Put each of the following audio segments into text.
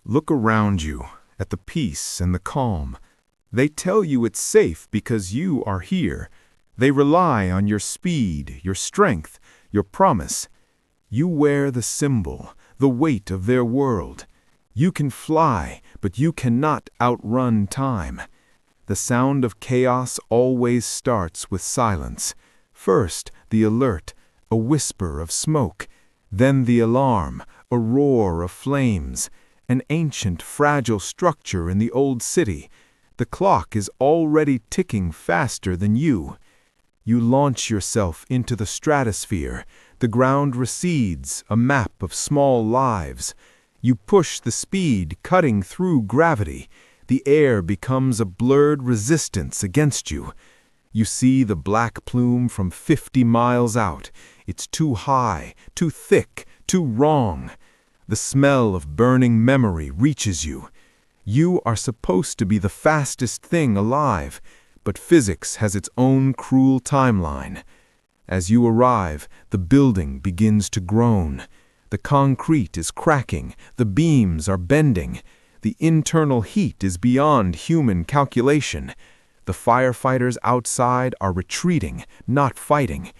Look around you, at the peace and the calm. They tell you it's safe because you are here. They rely on your speed, your strength, your promise. You wear the symbol, the weight of their world. You can fly, but you cannot outrun time. The sound of chaos always starts with silence. First, the alert, a whisper of smoke. Then the alarm, a roar of flames. An ancient, fragile structure in the old city. The clock is already ticking faster than you. You launch yourself into the stratosphere. The ground recedes, a map of small lives. You push the speed, cutting through gravity. The air becomes a blurred resistance against you. You see the black plume from 50 miles out. It's too high, too thick, too wrong. The smell of burning memory reaches you. You are supposed to be the fastest thing alive, but physics has its own cruel timeline. As you arrive, the building begins to groan. The concrete is cracking, the beams are bending. The internal heat is beyond human calculation. The firefighters outside are retreating, not fighting.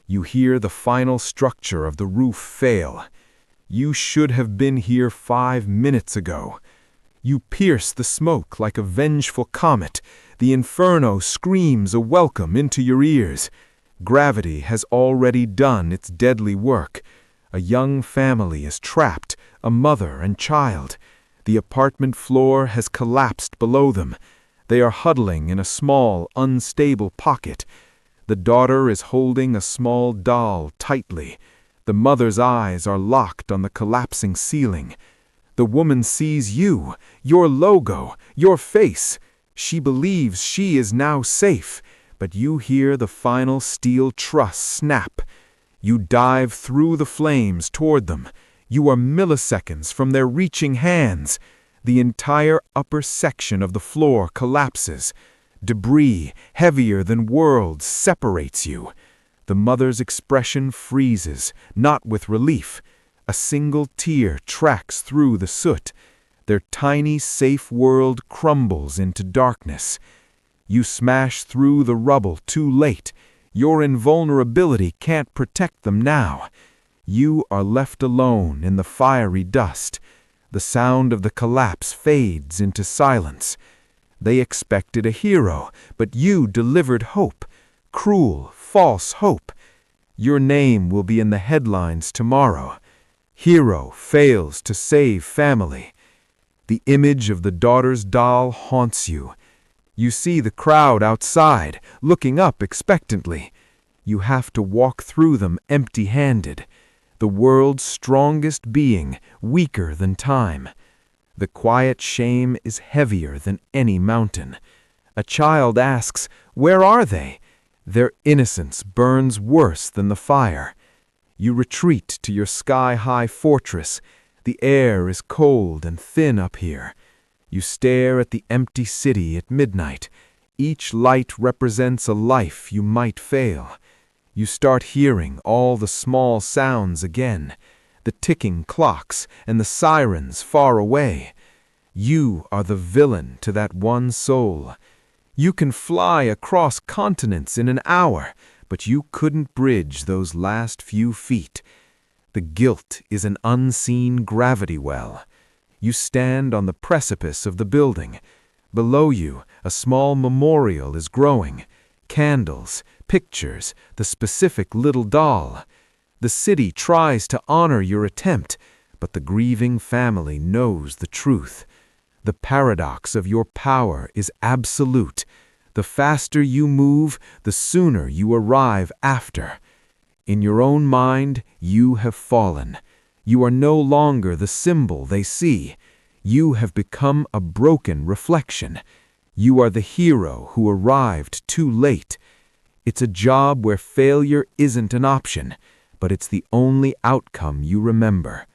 You hear the final structure of the roof fail. You should have been here 5 minutes ago. You pierce the smoke like a vengeful comet. The inferno screams a welcome into your ears. Gravity has already done its deadly work. A young family is trapped, a mother and child. The apartment floor has collapsed below them. They are huddling in a small, unstable pocket. The daughter is holding a small doll tightly. The mother's eyes are locked on the collapsing ceiling. The woman sees you, your logo, your face. She believes she is now safe, but you hear the final steel truss snap. You dive through the flames toward them. You are milliseconds from their reaching hands. The entire upper section of the floor collapses. Debris, heavier than worlds, separates you. The mother's expression freezes, not with relief. A single tear tracks through the soot. Their tiny, safe world crumbles into darkness. You smash through the rubble too late. Your invulnerability can't protect them now. You are left alone in the fiery dust. The sound of the collapse fades into silence. They expected a hero, but you delivered hope. Cruel, false hope. Your name will be in the headlines tomorrow. Hero fails to save family. The image of the daughter's doll haunts you. You see the crowd outside, looking up expectantly. You have to walk through them empty-handed. The world's strongest being, weaker than time. The quiet shame is heavier than any mountain. A child asks, "Where are they?" Their innocence burns worse than the fire. You retreat to your sky-high fortress. The air is cold and thin up here. You stare at the empty city at midnight. Each light represents a life you might fail. You start hearing all the small sounds again, the ticking clocks and the sirens far away. You are the villain to that one soul. You can fly across continents in an hour, but you couldn't bridge those last few feet. The guilt is an unseen gravity well. You stand on the precipice of the building. Below you, a small memorial is growing. Candles, pictures, the specific little doll. The city tries to honor your attempt, but the grieving family knows the truth. The paradox of your power is absolute. The faster you move, the sooner you arrive after. In your own mind, you have fallen. You are no longer the symbol they see. You have become a broken reflection. You are the hero who arrived too late. It's a job where failure isn't an option, but it's the only outcome you remember.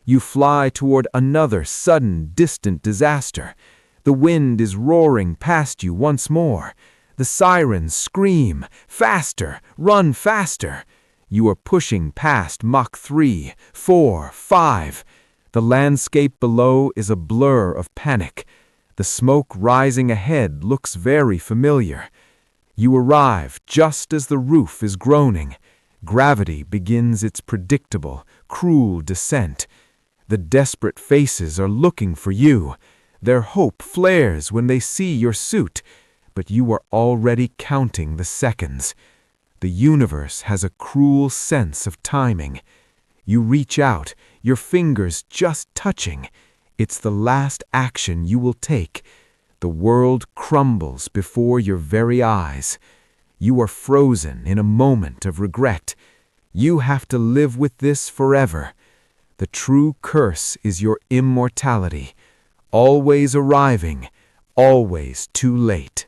You fly toward another sudden, distant disaster. The wind is roaring past you once more. The sirens scream, "Faster! Run faster!" You are pushing past Mach 3, 4, 5. The landscape below is a blur of panic. The smoke rising ahead looks very familiar. You arrive just as the roof is groaning. Gravity begins its predictable, cruel descent. The desperate faces are looking for you. Their hope flares when they see your suit, but you are already counting the seconds. The universe has a cruel sense of timing. You reach out, your fingers just touching. It's the last action you will take. The world crumbles before your very eyes. You are frozen in a moment of regret. You have to live with this forever. The true curse is your immortality, always arriving, always too late.